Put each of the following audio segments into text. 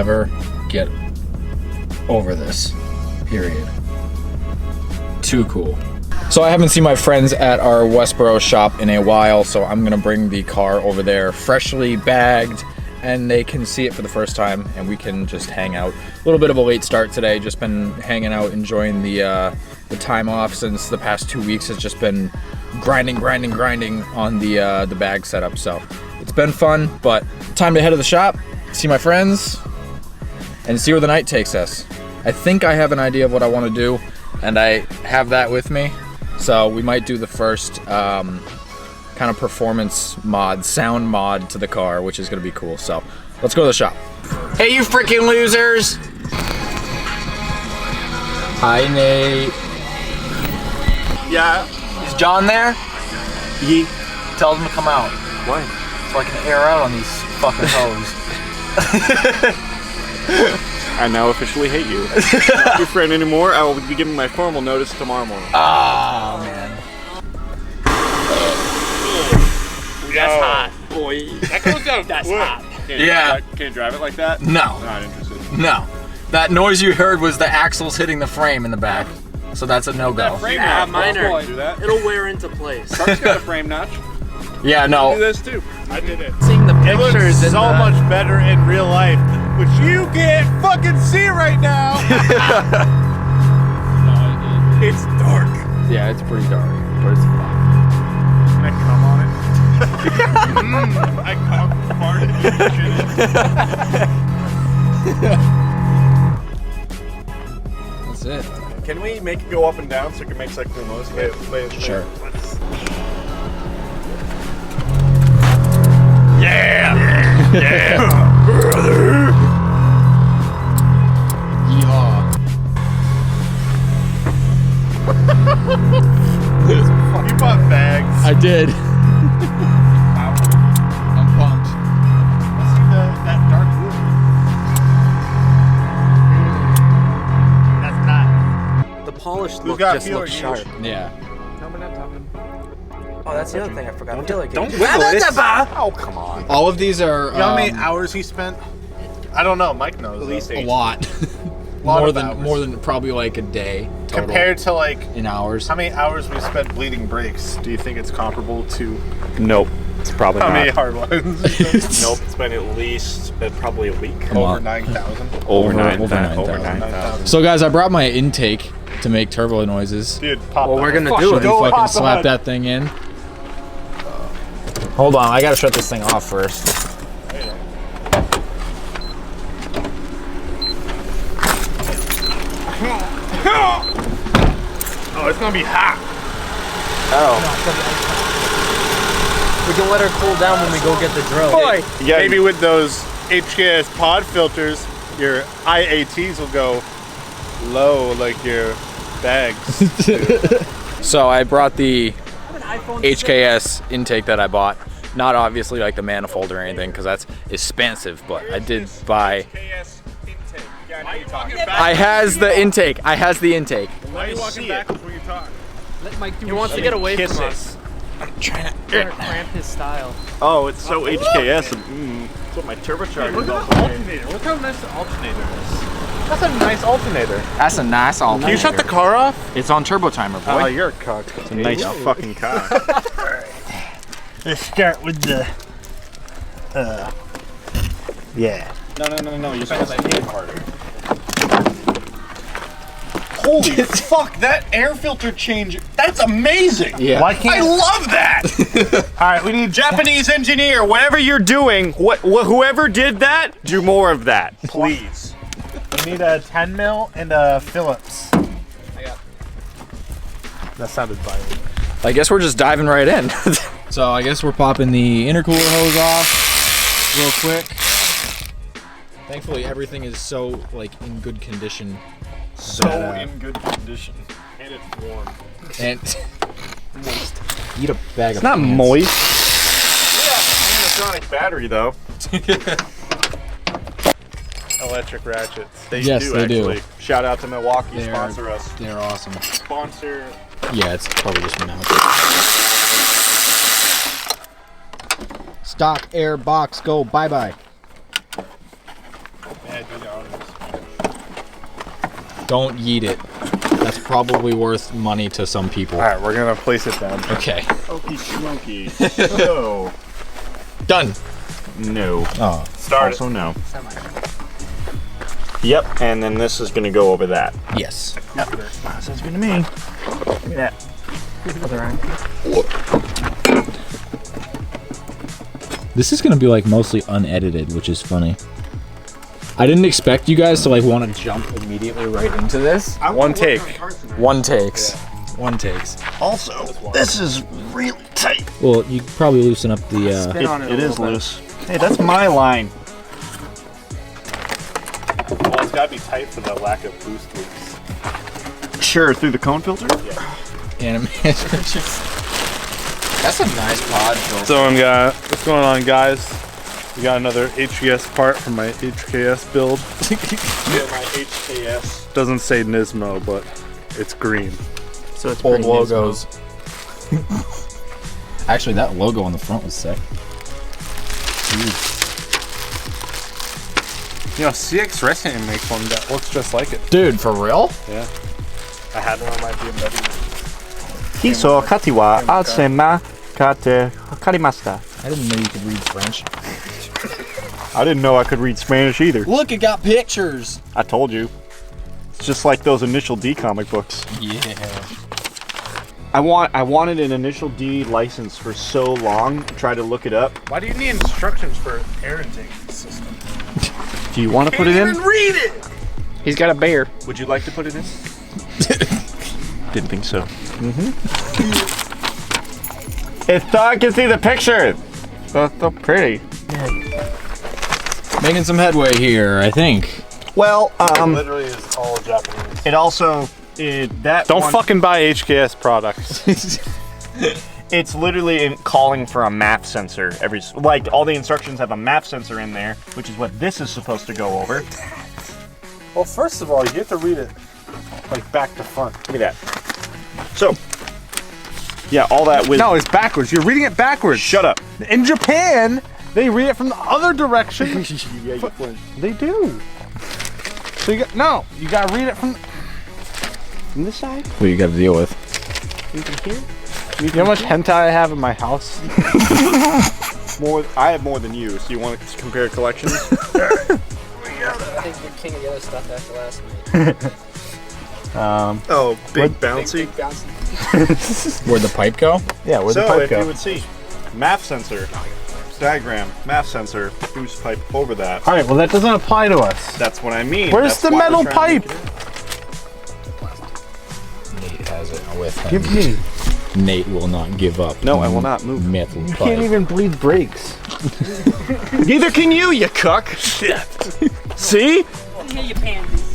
never get over this, period. Too cool. So I haven't seen my friends at our Westboro shop in a while, so I'm gonna bring the car over there freshly bagged, and they can see it for the first time, and we can just hang out. A little bit of a late start today, just been hanging out, enjoying the time off since the past 2 weeks has just been grinding on the bag setup. So it's been fun, but time to head to the shop, see my friends, and see where the night takes us. I think I have an idea of what I want to do, and I have that with me. So we might do the first kind of performance mod, sound mod to the car, which is gonna be cool. So let's go to the shop. Hey, you freaking losers! Hi, Nate. Yeah. Is John there? Ye. Tell them to come out. Why? So I can air out on these fucking hoes. I now officially hate you. Not your friend anymore. I will be giving my formal notice tomorrow morning. Oh, man. That's hot. Boy. That goes down. That's hot. Yeah. Can you drive it like that? No. Not interested. No. That noise you heard was the axles hitting the frame in the back. So that's a no-go. Yeah, minor. Do that. It'll wear into place. Car's got a frame notch. Yeah, Do no. this too. I did it. Seeing the It looks pictures so much better in real life, which you can't fucking see right now. It's dark. Yeah, it's pretty dark, but it's fun. Can I come on it? I come farted. That's it. Can we make it go up and down so it can make like cool noise? Wait. Sure. Yeehaw. You bought bags. I did. I'm pumped. Let's see that dark blue. That's not. The polished Who's look got just looks feelers? sharp. Yeah. No, we're not talking. Oh, that's the other thing I forgot. I feel like Don't it. wiggle it. Oh, come on. All of these are You know how many hours he spent? I don't know. Mike knows. At least though. a 8. lot. Lot more of than hours. probably like a day total Compared to like in hours. how many hours we spent bleeding brakes, do you think it's comparable to Nope. It's probably how not. many hard ones? Nope. It's been at least probably a week. Come Over on. 9,000. Over Over 9,000. 9,000. So guys, I brought my intake to make turbo noises. Dude, pop Well, that. we're gonna Should do we it. Go fucking pop slap the that thing in? Hold on, I gotta shut this thing off first. Oh, it's gonna be hot. We can let her cool down when we go get the drill. Yeah. Maybe with those HKS pod filters, your IATs will go low like your bags. So I brought the HKS intake that I bought. Not obviously like the manifold or anything, because that's expensive, but I did buy. I has the intake. I has the intake. Why are you walking backwards when you talk? He wants to get away Kiss from it. us. I'm trying to. We're gonna cramp his style. Oh, it's so HKS. That's what my turbocharger Look is. at the alternator. Look how nice the alternator is. That's a nice alternator. That's a nice alternator. Can you shut the car off? It's on turbo timer, boy. Oh, you're a cock. It's a nice fucking car. Let's start with the. Yeah. No. You're supposed to hit harder. Holy fuck! That air filter change. That's amazing. Yeah. Why can't I love that. All right, we need Japanese engineer, whatever you're doing, whoever did that, do more of that, please. We need a 10 mil and a Phillips. That sounded violent. I guess we're just diving right in. So I guess we're popping the intercooler hose off real quick. Thankfully, everything is so like in good condition. So in good condition. And it's warm. And moist. Eat a bag of It's not pants. moist. Yeah, Panasonic battery though. Electric ratchets. They Yes, do they do. actually. Shout out to Milwaukee, They're- sponsor us. They're awesome. Sponsor. Yeah, it's probably just me now. Stock air box, go bye bye. Yeah, dude, Don't yeet it. That's probably worth money to some people. All right, we're gonna place it down. Okay. Okey smoky. No. Done. No. Oh. Start also no. Yep, and then this is gonna go over that. Yes. Sounds good to me. Give me that. This is gonna be like mostly unedited, which is funny. I didn't expect you guys to like want to jump immediately right into this. One take. One takes. One takes. Also, this is really tight. Well, you probably loosen up the. It is loose. Hey, that's my line. Well, it's gotta be tight for the lack of boost loops. Sure, through the cone filter? Animated. That's a nice pod filter. So what's going on, guys? We got another HKS part from my HKS build. Yeah, my HKS. Doesn't say Nismo, but it's green. So it's Old pretty logos. Actually, that logo on the front was sick. You know, CX Racing makes one that looks just like it. Dude, for real? Yeah. I had one on my BMW. Kiso kati wa asema kate karimashita. I didn't know you could read French. I didn't know I could read Spanish either. Look, it got pictures. I told you. It's just like those Initial D comic books. Yeah. I wanted an Initial D license for so long. Tried to look it up. Why do you need instructions for air intake system? Do you want to put it in? read it! He's got a bear. Would you like to put it in? Didn't think so. It's so I can see the picture. That's so pretty. Making some headway here, I think. Well, Literally is all Japanese. it also that Don't one- fucking buy HKS products. It's literally calling for a MAF sensor. Like all the instructions have a MAF sensor in there, which is what this is supposed to go over. Well, first of all, you have to read it like back to front. Look at that. So, yeah, all that with. No, it's backwards. You're reading it backwards. Shut up. In Japan, they read it from the other direction. They do. So you gotta read it from this side. What you got to deal with? You know how much hentai I have in my house? I have more than you. So you want to compare collections? I think you're king of the other stuff after last night. Oh, big bouncy. Big bouncy. Where'd the pipe go? Yeah. Where'd the so pipe if go? you would see, MAF sensor, diagram, MAF sensor, boost pipe over that. All right, well that doesn't apply to us. That's what I mean. Where's That's the why we're metal trying to pipe? make it Nate has it with him. Give me. Nate will not give up. No, I will not move. Metal You pipe. can't even bleed brakes. Neither can you cuck. See? Hear you, pansies.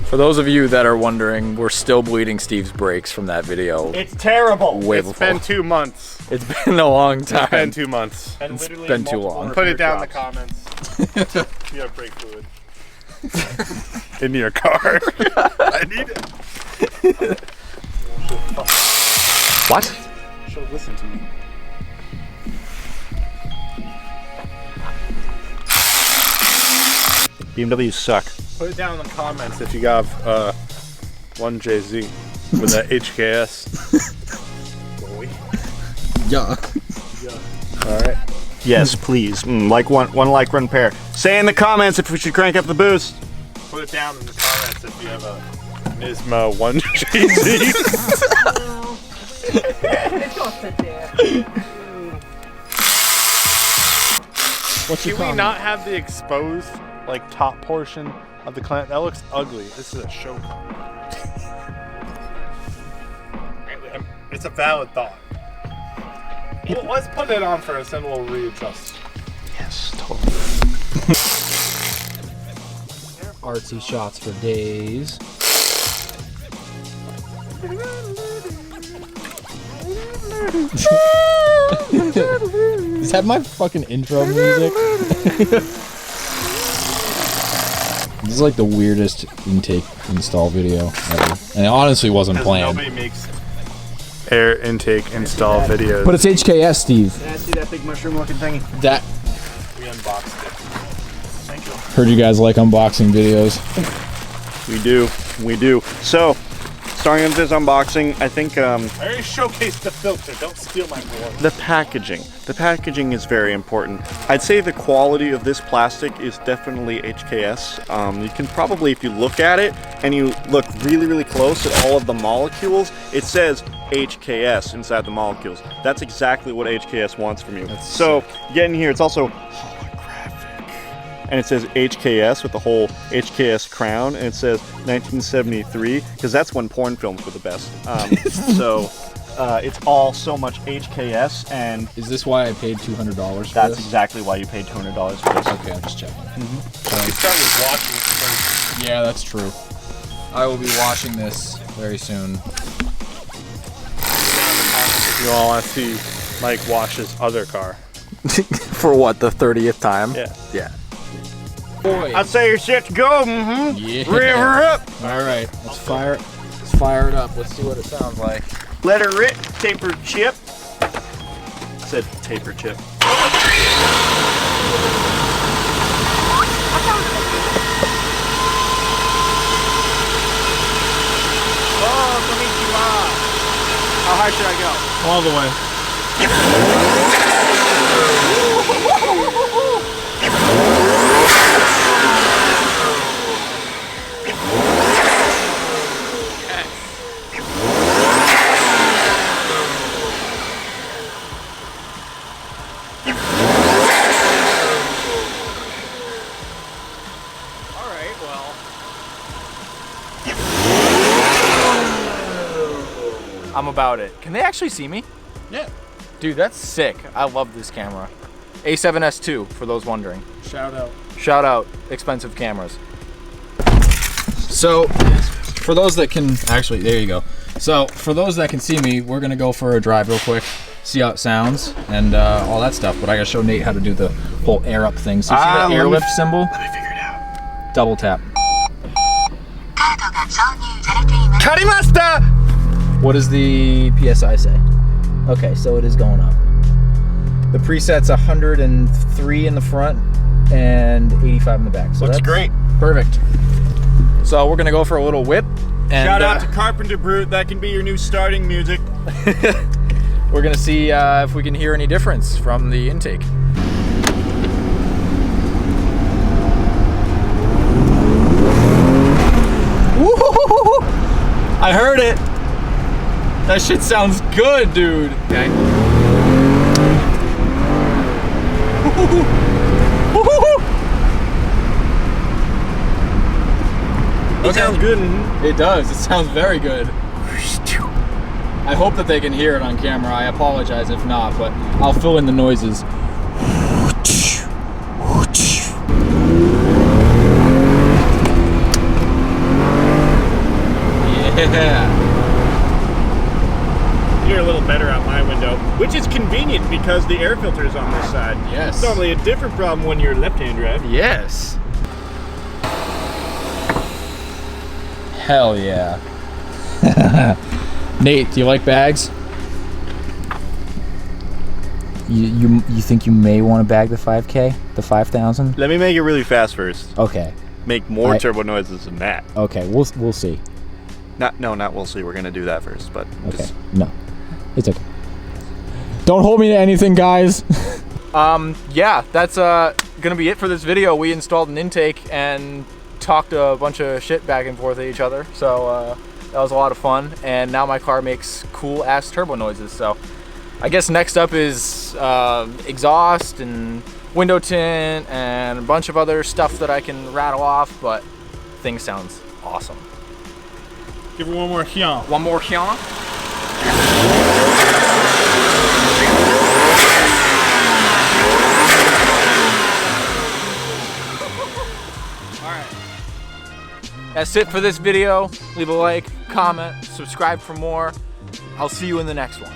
For those of you that are wondering, we're still bleeding Steve's brakes from that video. It's terrible. Way It's before. been 2 months. It's been a long time. It's been 2 months. And It's literally been too multiple long. Put it down in the drops. comments. You have brake fluid. In your car. I need it. What? She'll listen to me. BMWs suck. Put it down in the comments if you got one JZ with that HKS. Yeah. All right. Yes, please. Like one like, run pair. Say in the comments if we should crank up the boost. Put it down in the comments if you have a Nismo 1 JZ. Don't sit there. What's your Can we comment? not have the exposed like top portion of the clamp? That looks ugly. This is a show car. It's a valid thought. Well, let's put it on first, and we'll readjust. Yes, totally. Artsy shots for days. Is that my fucking intro music? This is like the weirdest intake install video ever. And it honestly wasn't planned. Nobody makes air intake install videos. But it's HKS, Steve. Can I see that big mushroom looking thingy? That We unboxed it. Thank you. heard you guys like unboxing videos. We do. We do. So, starting with this unboxing, I think I already showcased the filter. Don't steal my glory. the packaging. The packaging is very important. I'd say the quality of this plastic is definitely HKS. You can probably, if you look at it and you look really, really close at all of the molecules, it says HKS inside the molecules. That's exactly what HKS wants from you. So, get in here. It's also holographic. And it says HKS with the whole HKS crown, and it says 1973, because that's when porn films were the best. It's all so much HKS, and Is this why I paid $200 for that's this? exactly why you paid $200 for this. Okay, I'm just checking. Start with watching first. Yeah, that's true. I will be watching this very soon. If you all want to see Mike wash his other car. For what, the 30th time? Yeah. Yeah. Boy. I'd say you're set to go. Mm-hmm. Yeah. Rev her up. All right, let's fire it up. Let's see what it sounds like. Let her rip. Taper chip. Said taper chip. Oh, konnichiwa. How high should I go? All the way. I'm about it. Can they actually see me? Yeah. Dude, that's sick. I love this camera. A7S II, for those wondering. Shout out. Shout out, expensive cameras. So, for those that can actually, there you go. So, for those that can see me, we're gonna go for a drive real quick, see how it sounds, and all that stuff. But I gotta show Nate how to do the whole air up thing. So, you see the airlift symbol? Let me figure it out. Double tap. Karimashita! What does the PSI say? Okay, so it is going up. The preset's 103 in the front and 85 in the back. So Looks that's great. Perfect. So we're gonna go for a little whip. And, Shout out to Carpenter Brute. That can be your new starting music. we're gonna see if we can hear any difference from the intake. Woo-hoo-hoo-hoo-hoo. I heard it. That shit sounds good, dude. Okay. It sounds good. It does. It sounds very good. I hope that they can hear it on camera. I apologize if not, but I'll fill in the noises. Yeah. You're a little better out my window, which is convenient because the air filter is on this side. Yes. It's normally a different problem when you're left-hand drive. Yes. Hell yeah. Nate, do you like bags? You think you may want to bag the 5K, the 5,000? Let me make it really fast first. Okay. Make more turbo noises than that. Okay, we'll see. Not we'll see. We're gonna do that first, but Okay. No. It's okay. Don't hold me to anything, guys. Yeah, that's gonna be it for this video. We installed an intake and talked a bunch of shit back and forth at each other. So that was a lot of fun. And now my car makes cool ass turbo noises. So I guess next up is exhaust and window tint and a bunch of other stuff that I can rattle off, but thing sounds awesome. Give her one more hyun. One more here. That's it for this video. Leave a like, comment, subscribe for more. I'll see you in the next one.